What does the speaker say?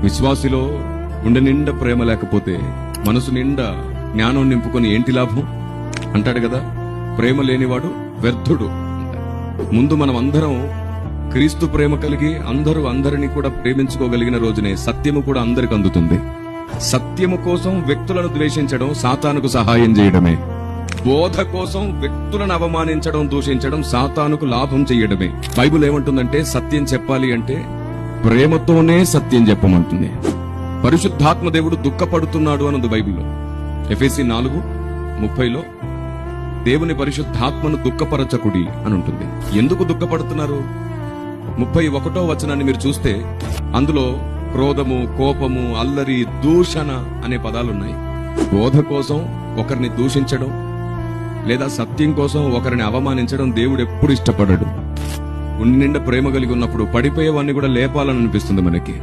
విశ్వాసిలో గుండె నిండా ప్రేమ లేకపోతే మనసు నిండా జ్ఞానం నింపుకొని ఏంటి లాభం అంటాడు కదా. ప్రేమ లేనివాడు వ్యర్థుడు. ముందు మనం అందరం క్రీస్తు ప్రేమ కలిగి అందరినీ కూడా ప్రేమించుకోగలిగిన రోజునే సత్యము కూడా అందరికి అందుతుంది. సత్యము కోసం వ్యక్తులను ద్వేషించడం సాతానుకు సహాయం చేయడమే. బోధ కోసం వ్యక్తులను అవమానించడం, దూషించడం సాతానుకు లాభం చేయడమే. బైబిల్ ఏమంటుందంటే సత్యం చెప్పాలి అంటే ప్రేమతోనే సత్యం చెప్పమంటుంది. పరిశుద్ధాత్మ దేవుడు దుఃఖపడుతున్నాడు అన్నది బైబిల్లో. ఎఫెసీ 4:30 దేవుని పరిశుద్ధాత్మను దుఃఖపరచకుడి అని ఉంటుంది. ఎందుకు దుఃఖపడుతున్నారు? 31వ వచనాన్ని మీరు చూస్తే అందులో క్రోధము, కోపము, అల్లరి, దూషణ అనే పదాలున్నాయి. బోధ కోసం ఒకరిని దూషించడం లేదా సత్యం కోసం ఒకరిని అవమానించడం దేవుడు ఎప్పుడు ఇష్టపడడు. గుండె నిండా ప్రేమ కలిగి ఉన్నప్పుడు పడిపోయేవాడిని కూడా లేపాలని అనిపిస్తుంది మనకి.